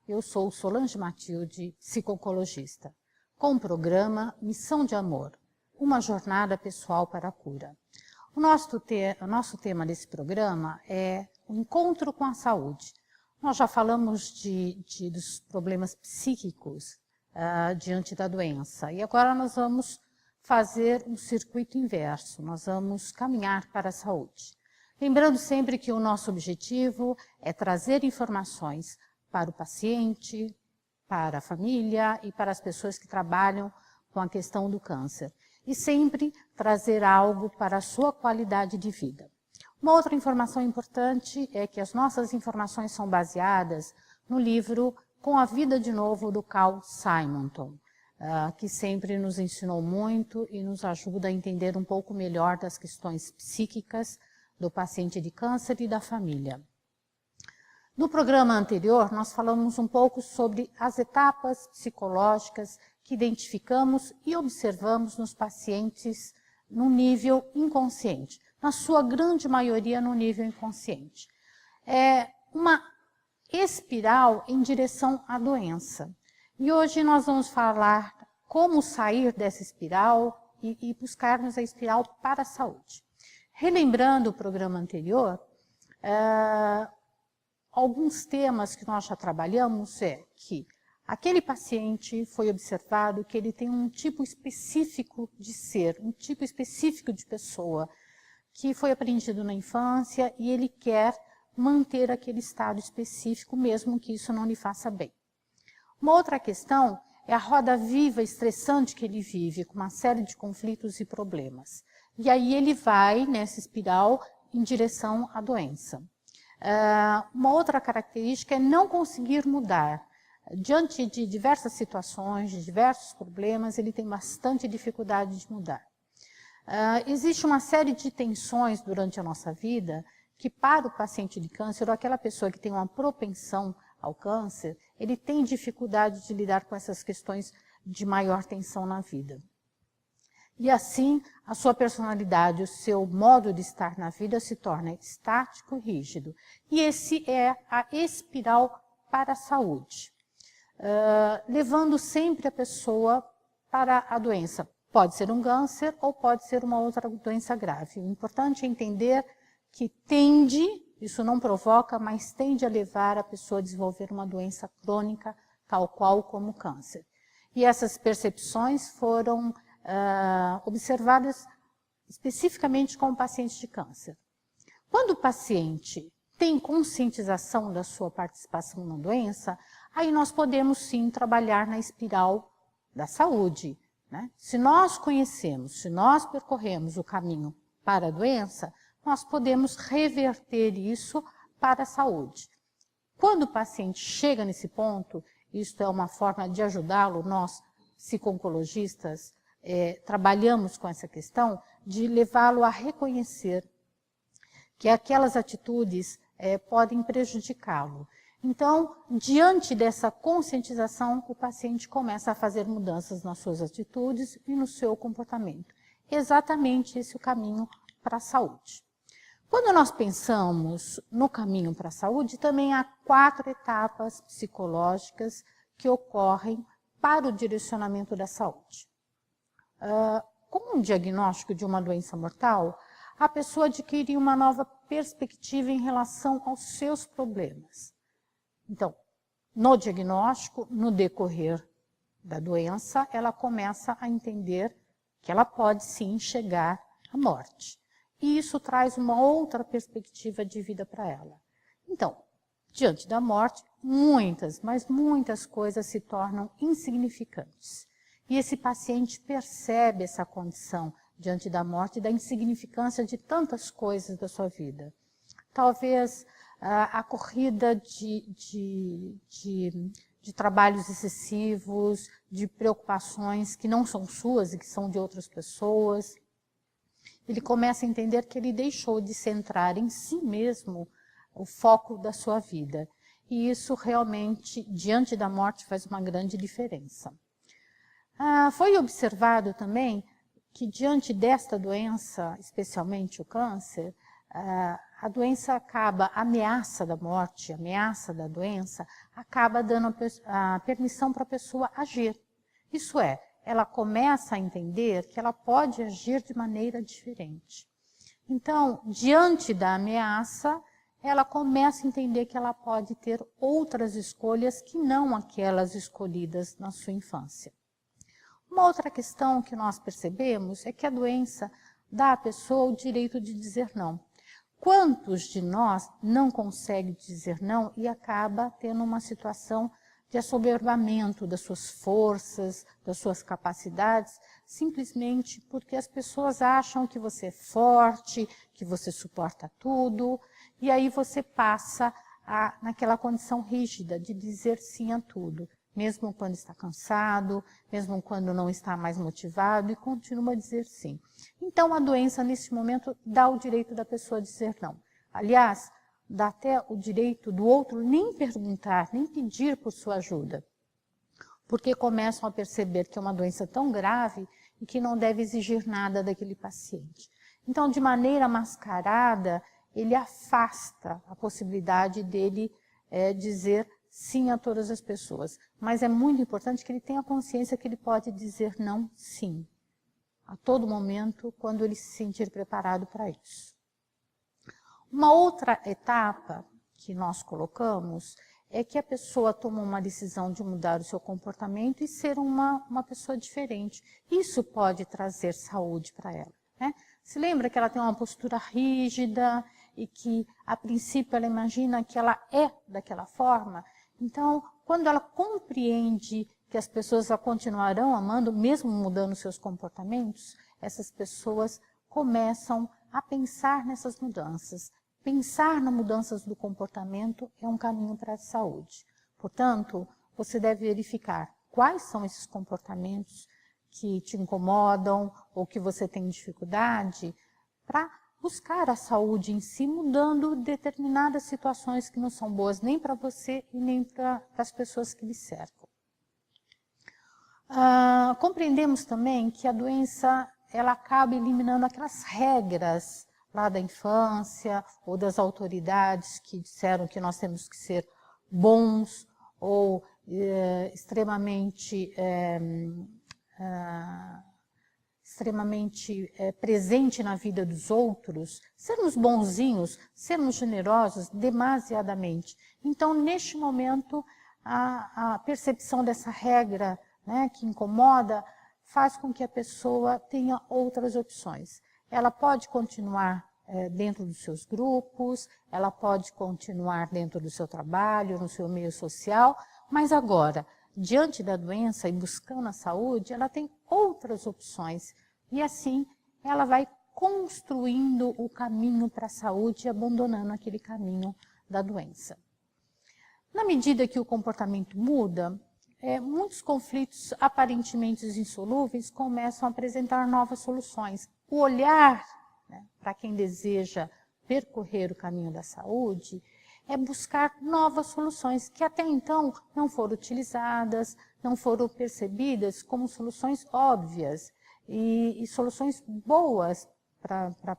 eu sou Solange Matilde, psico-oncologista, com o programa Missão de Amor, uma jornada pessoal para a cura. O nosso tema desse programa é o encontro com a saúde. Nós já falamos dos problemas psíquicos diante da doença, e agora nós vamos fazer um circuito inverso, nós vamos caminhar para a saúde. Lembrando sempre que o nosso objetivo é trazer informações para o paciente, para a família e para as pessoas que trabalham com a questão do câncer. E sempre trazer algo para a sua qualidade de vida. Uma outra informação importante é que as nossas informações são baseadas no livro Com a Vida de Novo, do Carl Simonton, que sempre nos ensinou muito e nos ajuda a entender um pouco melhor das questões psíquicas do paciente de câncer e da família. No programa anterior, nós falamos um pouco sobre as etapas psicológicas que identificamos e observamos nos pacientes no nível inconsciente, na sua grande maioria no nível inconsciente. É uma espiral em direção à doença. E hoje nós vamos falar como sair dessa espiral e buscarmos a espiral para a saúde. Relembrando o programa anterior, alguns temas que nós já trabalhamos é que aquele paciente foi observado que ele tem um tipo específico de ser, um tipo específico de pessoa, que foi aprendido na infância e ele quer manter aquele estado específico, mesmo que isso não lhe faça bem. Uma outra questão é a roda viva estressante que ele vive, com uma série de conflitos e problemas. E aí ele vai nessa espiral em direção à doença. Uma outra característica é não conseguir mudar. Diante de diversas situações, de diversos problemas, ele tem bastante dificuldade de mudar. Existe uma série de tensões durante a nossa vida que para o paciente de câncer, ou aquela pessoa que tem uma propensão ao câncer, ele tem dificuldade de lidar com essas questões de maior tensão na vida. E assim, a sua personalidade, o seu modo de estar na vida se torna estático e rígido. E esse é a espiral para a saúde, levando sempre a pessoa para a doença. Pode ser um câncer ou pode ser uma outra doença grave. O importante é entender que tende, isso não provoca, mas tende a levar a pessoa a desenvolver uma doença crônica, tal qual como o câncer. E essas percepções foram observadas especificamente com o paciente de câncer. Quando o paciente tem conscientização da sua participação na doença, aí nós podemos sim trabalhar na espiral da saúde, né? Se nós conhecemos, se nós percorremos o caminho para a doença, nós podemos reverter isso para a saúde. Quando o paciente chega nesse ponto, isto é uma forma de ajudá-lo, nós, psico-oncologistas, trabalhamos com essa questão de levá-lo a reconhecer que aquelas atitudes podem prejudicá-lo. Então, diante dessa conscientização, o paciente começa a fazer mudanças nas suas atitudes e no seu comportamento. Exatamente esse é o caminho para a saúde. Quando nós pensamos no caminho para a saúde, também há 4 etapas psicológicas que ocorrem para o direcionamento da saúde. Com um diagnóstico de uma doença mortal, a pessoa adquire uma nova perspectiva em relação aos seus problemas. Então, no diagnóstico, no decorrer da doença, ela começa a entender que ela pode sim chegar à morte. E isso traz uma outra perspectiva de vida para ela. Então, diante da morte, muitas, mas muitas coisas se tornam insignificantes. E esse paciente percebe essa condição diante da morte e da insignificância de tantas coisas da sua vida. Talvez a corrida de trabalhos excessivos, de preocupações que não são suas e que são de outras pessoas. Ele começa a entender que ele deixou de centrar em si mesmo o foco da sua vida. E isso realmente, diante da morte, faz uma grande diferença. Foi observado também que diante desta doença, especialmente o câncer, a doença acaba, a ameaça da morte, a ameaça da doença, acaba dando a permissão para a pessoa agir. Isso é, ela começa a entender que ela pode agir de maneira diferente. Então, diante da ameaça, ela começa a entender que ela pode ter outras escolhas que não aquelas escolhidas na sua infância. Uma outra questão que nós percebemos é que a doença dá à pessoa o direito de dizer não. Quantos de nós não consegue dizer não e acaba tendo uma situação de assoberbamento das suas forças, das suas capacidades, simplesmente porque as pessoas acham que você é forte, que você suporta tudo, e aí você passa naquela condição rígida de dizer sim a tudo, mesmo quando está cansado, mesmo quando não está mais motivado, e continua a dizer sim. Então, a doença, nesse momento, dá o direito da pessoa dizer não. Aliás, dá até o direito do outro nem perguntar, nem pedir por sua ajuda, porque começam a perceber que é uma doença tão grave e que não deve exigir nada daquele paciente. Então, de maneira mascarada, ele afasta a possibilidade dele dizer sim a todas as pessoas. Mas é muito importante que ele tenha consciência que ele pode dizer não, sim, a todo momento, quando ele se sentir preparado para isso. Uma outra etapa que nós colocamos é que a pessoa toma uma decisão de mudar o seu comportamento e ser uma pessoa diferente. Isso pode trazer saúde para ela, né? Se lembra que ela tem uma postura rígida e que, a princípio, ela imagina que ela é daquela forma? Então, quando ela compreende que as pessoas a continuarão amando, mesmo mudando seus comportamentos, essas pessoas começam a pensar nessas mudanças. Pensar nas mudanças do comportamento é um caminho para a saúde. Portanto, você deve verificar quais são esses comportamentos que te incomodam ou que você tem dificuldade para buscar a saúde em si, mudando determinadas situações que não são boas nem para você e nem para as pessoas que lhe cercam. Compreendemos também que a doença ela acaba eliminando aquelas regras lá da infância ou das autoridades que disseram que nós temos que ser bons ou extremamente presente na vida dos outros, sermos bonzinhos, sermos generosos demasiadamente. Então, neste momento, a percepção dessa regra, né, que incomoda, faz com que a pessoa tenha outras opções. Ela pode continuar dentro dos seus grupos, ela pode continuar dentro do seu trabalho, no seu meio social, mas agora, diante da doença e buscando a saúde, ela tem outras opções. E assim, ela vai construindo o caminho para a saúde e abandonando aquele caminho da doença. Na medida que o comportamento muda, muitos conflitos aparentemente insolúveis começam a apresentar novas soluções. O olhar, né, para quem deseja percorrer o caminho da saúde é buscar novas soluções que até então não foram utilizadas, não foram percebidas como soluções óbvias e soluções boas para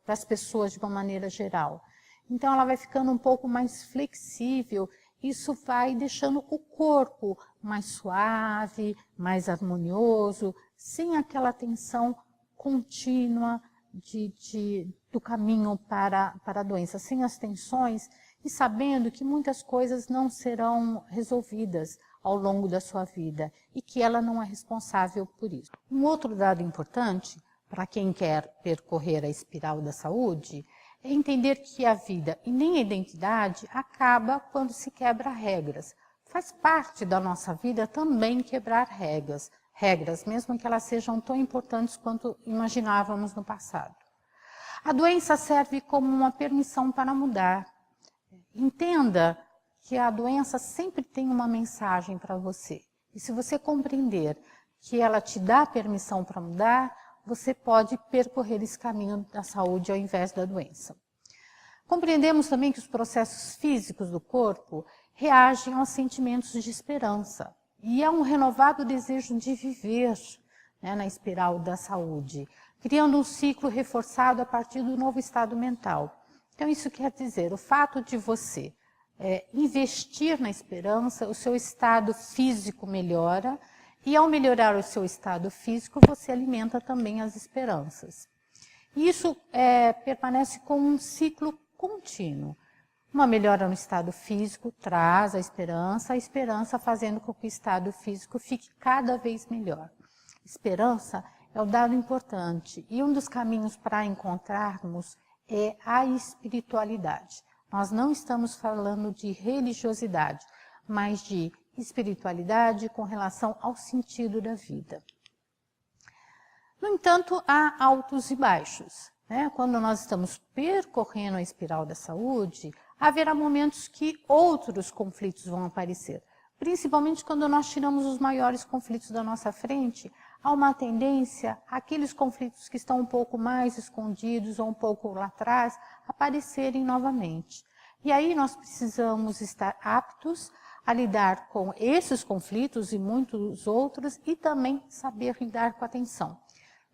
as pessoas de uma maneira geral. Então ela vai ficando um pouco mais flexível, isso vai deixando o corpo mais suave, mais harmonioso, sem aquela tensão contínua do caminho para a doença, sem as tensões e sabendo que muitas coisas não serão resolvidas ao longo da sua vida e que ela não é responsável por isso. Um outro dado importante para quem quer percorrer a espiral da saúde é entender que a vida e nem a identidade acaba quando se quebra regras. Faz parte da nossa vida também quebrar regras, mesmo que elas sejam tão importantes quanto imaginávamos no passado. A doença serve como uma permissão para mudar. Entenda que a doença sempre tem uma mensagem para você. E se você compreender que ela te dá permissão para mudar, você pode percorrer esse caminho da saúde ao invés da doença. Compreendemos também que os processos físicos do corpo reagem aos sentimentos de esperança. E há um renovado desejo de viver, né, na espiral da saúde, criando um ciclo reforçado a partir do novo estado mental. Então isso quer dizer, o fato de você investir na esperança, o seu estado físico melhora, e ao melhorar o seu estado físico, você alimenta também as esperanças. Isso permanece como um ciclo contínuo. Uma melhora no estado físico traz a esperança fazendo com que o estado físico fique cada vez melhor. Esperança é um dado importante e um dos caminhos para encontrarmos é a espiritualidade. Nós não estamos falando de religiosidade, mas de espiritualidade com relação ao sentido da vida. No entanto, há altos e baixos, né? Quando nós estamos percorrendo a espiral da saúde, haverá momentos que outros conflitos vão aparecer. Principalmente quando nós tiramos os maiores conflitos da nossa frente, há uma tendência, aqueles conflitos que estão um pouco mais escondidos ou um pouco lá atrás, aparecerem novamente. E aí nós precisamos estar aptos a lidar com esses conflitos e muitos outros e também saber lidar com a tensão.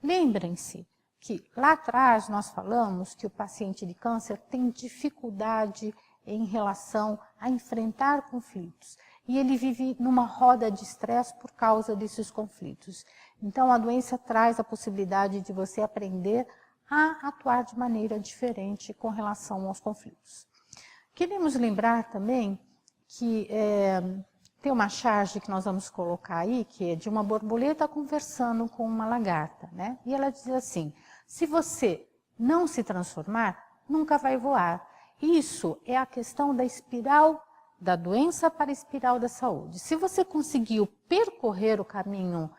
Lembrem-se que lá atrás nós falamos que o paciente de câncer tem dificuldade em relação a enfrentar conflitos. E ele vive numa roda de estresse por causa desses conflitos. Então a doença traz a possibilidade de você aprender a atuar de maneira diferente com relação aos conflitos. Queremos lembrar também que tem uma charge que nós vamos colocar aí, que é de uma borboleta conversando com uma lagarta, né? E ela diz assim, se você não se transformar, nunca vai voar. Isso é a questão da espiral da doença para a espiral da saúde. Se você conseguiu percorrer o caminho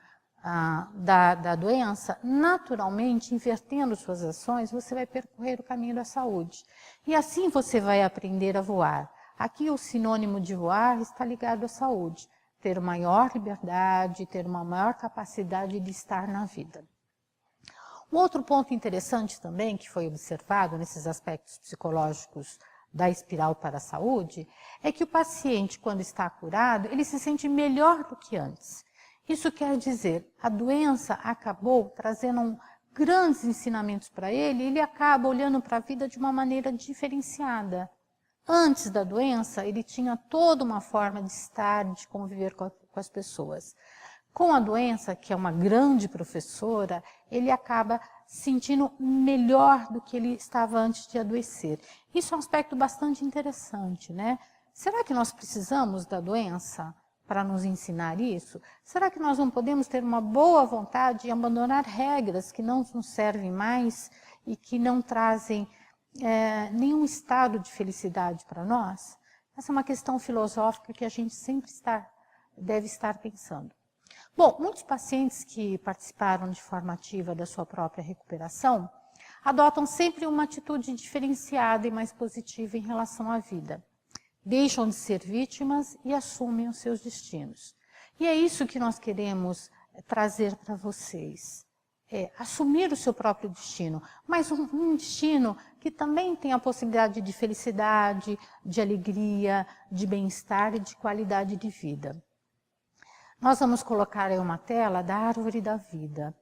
da doença, naturalmente, invertendo suas ações, você vai percorrer o caminho da saúde. E assim você vai aprender a voar. Aqui o sinônimo de voar está ligado à saúde. Ter maior liberdade, ter uma maior capacidade de estar na vida. Um outro ponto interessante também, que foi observado nesses aspectos psicológicos da espiral para a saúde, é que o paciente, quando está curado, ele se sente melhor do que antes. Isso quer dizer, a doença acabou trazendo grandes ensinamentos para ele, e ele acaba olhando para a vida de uma maneira diferenciada. Antes da doença, ele tinha toda uma forma de estar, de conviver com as pessoas. Com a doença, que é uma grande professora, ele acaba se sentindo melhor do que ele estava antes de adoecer. Isso é um aspecto bastante interessante, né? Será que nós precisamos da doença para nos ensinar isso? Será que nós não podemos ter uma boa vontade e abandonar regras que não nos servem mais e que não trazem nenhum estado de felicidade para nós? Essa é uma questão filosófica que a gente sempre deve estar pensando. Bom, muitos pacientes que participaram de forma ativa da sua própria recuperação adotam sempre uma atitude diferenciada e mais positiva em relação à vida. Deixam de ser vítimas e assumem os seus destinos. E é isso que nós queremos trazer para vocês. Assumir o seu próprio destino, mas um destino que também tem a possibilidade de felicidade, de alegria, de bem-estar e de qualidade de vida. Nós vamos colocar aí uma tela da árvore da vida.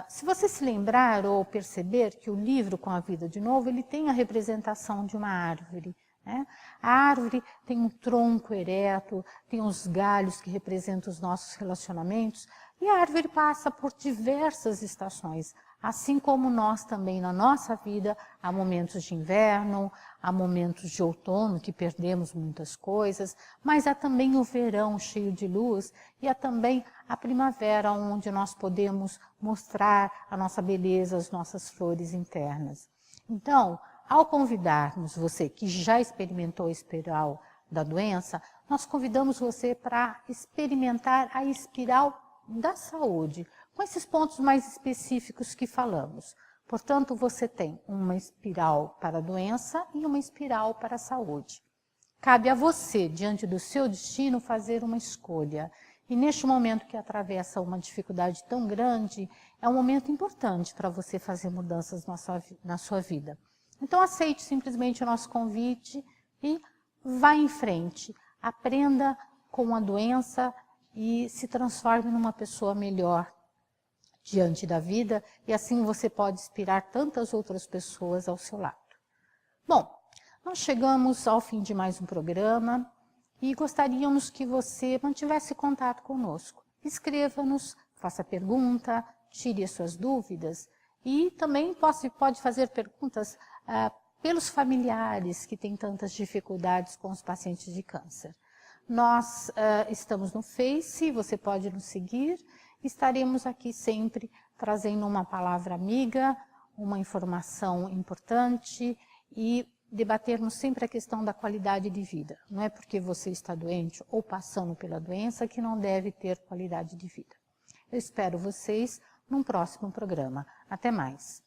Se você se lembrar ou perceber que o livro Com a Vida de Novo, ele tem a representação de uma árvore, né? A árvore tem um tronco ereto, tem os galhos que representam os nossos relacionamentos, e a árvore passa por diversas estações, assim como nós também na nossa vida, há momentos de inverno, há momentos de outono que perdemos muitas coisas, mas há também o verão cheio de luz e há também a primavera onde nós podemos mostrar a nossa beleza, as nossas flores internas. Então, ao convidarmos você que já experimentou a espiral da doença, nós convidamos você para experimentar a espiral da saúde, com esses pontos mais específicos que falamos. Portanto, você tem uma espiral para a doença e uma espiral para a saúde. Cabe a você, diante do seu destino, fazer uma escolha. E neste momento que atravessa uma dificuldade tão grande, é um momento importante para você fazer mudanças na sua vida. Então, aceite simplesmente o nosso convite e vá em frente. Aprenda com a doença e se transforme numa pessoa melhor diante da vida, e assim você pode inspirar tantas outras pessoas ao seu lado. Bom, nós chegamos ao fim de mais um programa e gostaríamos que você mantivesse contato conosco. Escreva-nos, faça pergunta, tire as suas dúvidas e também pode fazer perguntas pelos familiares que têm tantas dificuldades com os pacientes de câncer. Nós estamos no Face, você pode nos seguir. Estaremos aqui sempre trazendo uma palavra amiga, uma informação importante e debatermos sempre a questão da qualidade de vida. Não é porque você está doente ou passando pela doença que não deve ter qualidade de vida. Eu espero vocês num próximo programa. Até mais.